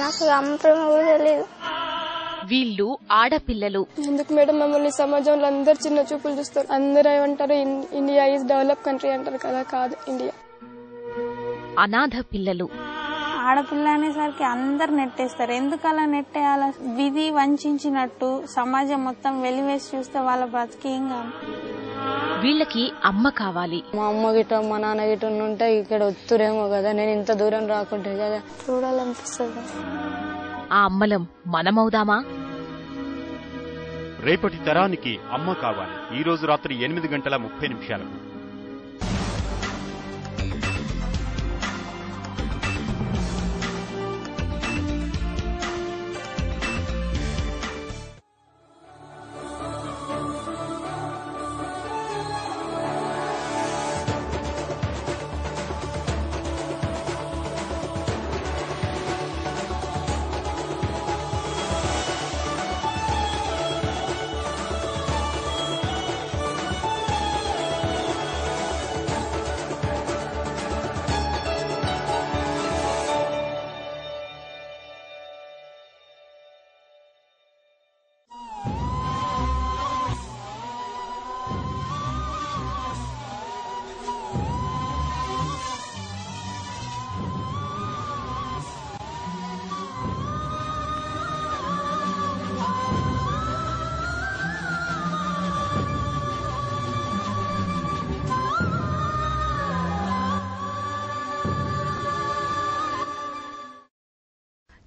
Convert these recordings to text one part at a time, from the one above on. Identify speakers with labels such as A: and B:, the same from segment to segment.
A: నాకు అమ్మ ప్రేమ కూడా తెలియదు.
B: వీళ్ళు ఆడపిల్లలు.
C: ఎందుకు మేడం మమ్మల్ని సమాజంలో అందరు చిన్న చూపులు చూస్తారు? అందరూ ఏమంటారు, ఇండియా ఈజ్ డెవలప్ కంట్రీ అంటారు కదా, కాదు ఇండియా.
B: అనాథ పిల్లలు.
D: ఆడపిల్ల అనేసరికి అందరు నెట్టేస్తారు. ఎందుకు అలా నెట్టేయాల? విధి వంచినట్టు సమాజం మొత్తం వెలివేసి చూస్తే వాళ్ళ బ్రతికేం కాదు.
B: వీళ్ళకి అమ్మ కావాలి.
E: మా అమ్మ గిట్ట మా నాన్న గిట్ట ఉంటే ఇక్కడ వస్తురేమో కదా, నేను ఇంత దూరం రాకుంటే కదా
A: చూడాలనిపిస్తుంది.
B: ఆ అమ్మలం మనమవుదామా?
F: రేపటి తరానికి అమ్మ కావాలి. ఈ రోజు రాత్రి 8:30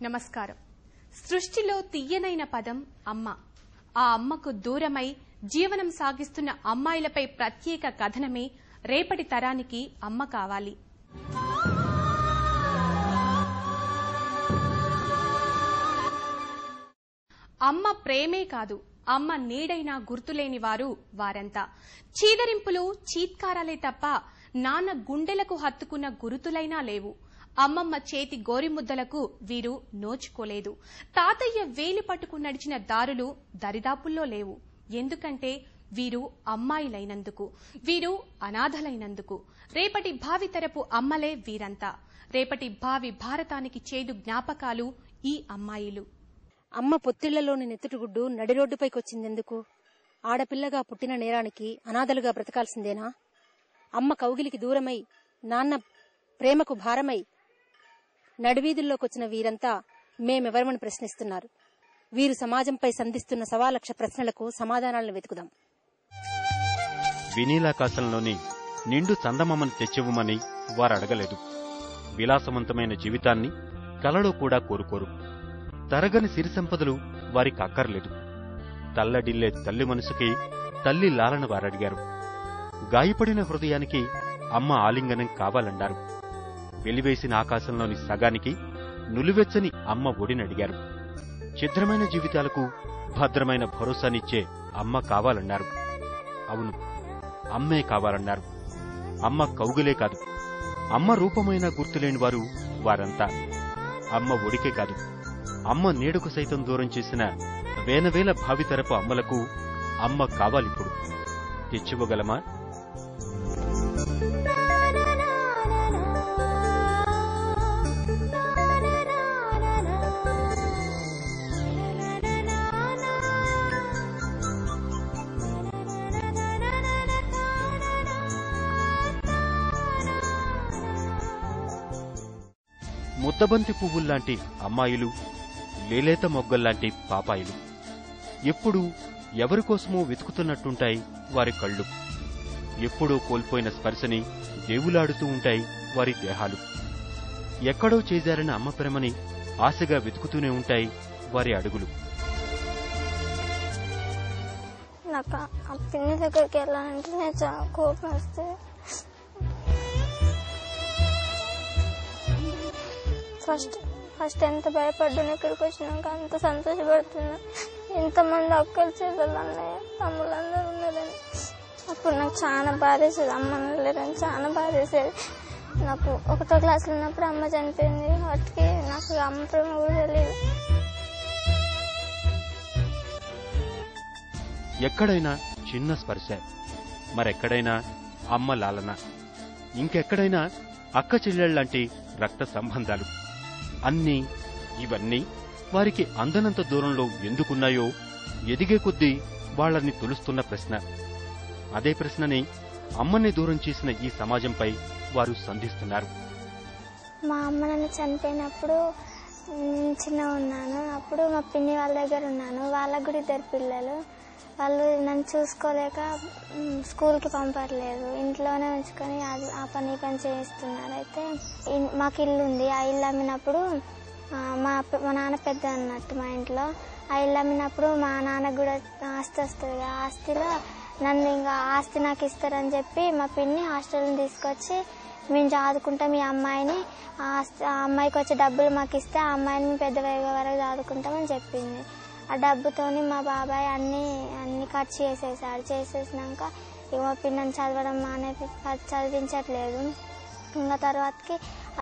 G: నమస్కారం. సృష్టిలో తీయనైన పదం అమ్మ. ఆ అమ్మకు దూరమై జీవనం సాగిస్తున్న అమ్మాయిలపై ప్రత్యేక కథనమే రేపటి తరానికి అమ్మ కావాలి. అమ్మ ప్రేమే కాదు, అమ్మ నీడైనా గుర్తులేని వారు వారంతా. చీదరింపులు, చీత్కారాలే తప్ప నాన్న గుండెలకు హత్తుకున్న గురుతులైనా లేవు. అమ్మమ్మ చేతి గోరిముద్దలకు వీరు నోచుకోలేదు. తాతయ్య వేలి పట్టుకు నడిచిన దారులు దరిదాపుల్లో లేవు. ఎందుకంటే వీరు అమ్మాయిలైనందుకు, వీరు అనాథలైనందుకు. రేపటి భావితరపు అమ్మలే వీరంతా. రేపటి భావి భారతానికి చేదు జ్ఞాపకాలు ఈ అమ్మాయిలు.
H: అమ్మ పొత్తిళ్లలోని నెత్తుటిగుడ్డు నడి రోడ్డుపైకొచ్చిందెందుకు? ఆడపిల్లగా పుట్టిన నేరానికి అనాథలుగా బ్రతకాల్సిందేనా? అమ్మ కౌగిలికి దూరమై, నాన్న ప్రేమకు భారమై నడివీధుల్లోకొచ్చిన వీరంతా మేమెవరమని ప్రశ్నిస్తున్నారు. వీరు సమాజంపై సంధిస్తున్న 1,00,000 ప్రశ్నలకు సమాధానాలను వెతుకుదాం.
F: వినీలాకాశంలోని నిండు చందమామను తెచ్చివ్వమని వారడగలేదు. విలాసవంతమైన జీవితాన్ని కలలో కూడా కోరుకోరు. తరగని సిరి సంపదలు వారికి అక్కర్లేదు. తల్లడిల్లే తల్లి మనసుకి తల్లి లాలన వారడిగారు. గాయపడిన హృదయానికి అమ్మ ఆలింగనం కావాలన్నారు. వెలివేసిన ఆకాశంలోని సగానికి నులివెచ్చని అమ్మ ఒడినడిగారు. ఛిద్రమైన జీవితాలకు భద్రమైన భరోసానిచ్చే అమ్మ కావాలన్నారు. అవును, అమ్మే కావాలన్నారు. అమ్మ కౌగిలే కాదు, అమ్మ రూపమైన గుర్తులేని వారు వారంతా. అమ్మ ఒడికే కాదు, అమ్మ నీడకు సైతం దూరం చేసిన వేల భావితరపు అమ్మలకు అమ్మ కావాలిప్పుడు. తెచ్చివ్వగలమా? ముద్దబంతి పువ్వుల్లాంటి అమ్మాయిలు, లేలేత మొగ్గల్లాంటి పాపాయిలు. ఎప్పుడూ ఎవరికోసమో వెతుకుతున్నట్టుంటాయి వారి కళ్ళు. ఎప్పుడూ కోల్పోయిన స్పర్శని దేవులాడుతూ ఉంటాయి వారి దేహాలు. ఎక్కడో చేజారిన అమ్మ ప్రేమని ఆశగా వెతుకుతూనే ఉంటాయి వారి అడుగులు.
A: నాకు ఆ పిన్ని దగ్గరికి వెళ్ళాలంటే నేను చాలా కోపం వస్తుంది. ఫస్ట్ ఎంత భయపడ్డాను, ఇక్కడికి వచ్చినాక అంత సంతోషపడుతున్నా. ఎంతమంది అక్కలు చెల్లెలు అన్నయ్య తమ్ముళ్ళందరూ ఉన్నారని. అప్పుడు నాకు చాలా బాధేసేది, అమ్మ లేరని చాలా బాధేసేది. నాకు 1వ క్లాసులో ఉన్నప్పుడు అమ్మ చనిపోయింది. వాటికి నాకు అమ్మ ప్రేమ కూడా తెలియదు.
F: ఎక్కడైనా చిన్న స్పర్శ, మరెక్కడైనా అమ్మ లాలన, ఇంకెక్కడైనా అక్క చెల్లెళ్లాంటి రక్త సంబంధాలు. అన్నీ ఇవన్నీ వారికి అందనంత దూరంలో ఎందుకున్నాయో ఎదిగే కొద్దీ వాళ్లని తొలుస్తున్న ప్రశ్న. అదే ప్రశ్నని అమ్మని దూరం చేసిన ఈ సమాజంపై వారు సంధిస్తున్నారు.
A: మా అమ్మ నన్ను చనిపోయినప్పుడు చిన్నగా ఉన్నాను. అప్పుడు మా పిన్ని వాళ్ళ దగ్గర ఉన్నాను. వాళ్ళకు కూడా 2 పిల్లలు. వాళ్ళు నన్ను చూసుకోలేక స్కూల్కి పంపట్లేదు, ఇంట్లోనే ఉంచుకొని ఆ పని చేయిస్తున్నారు. అయితే మాకు ఇల్లు ఉంది. ఆ ఇల్లు అమ్మినప్పుడు మా నాన్న పెద్ద అన్నట్టు మా ఇంట్లో. ఆ ఇల్లు అమ్మినప్పుడు మా నాన్నకు కూడా ఆస్తి వస్తుంది కదా, ఆస్తిలో నన్ను ఇంకా ఆస్తి నాకు ఇస్తారని చెప్పి మా పిన్ని హాస్టల్ని తీసుకొచ్చి మేము చదువుకుంటాం, ఈ అమ్మాయిని ఆ అమ్మాయికి వచ్చే డబ్బులు మాకు ఇస్తే ఆ అమ్మాయిని మేము పెద్ద వరకు చదువుకుంటామని చెప్పింది. ఆ డబ్బుతోని మా బాబాయ్ అన్ని ఖర్చు చేసేసాడు. చేసేసినాక ఇక మా పిన్నని చదవడం చదివించట్లేదు. ఇంకా తర్వాతకి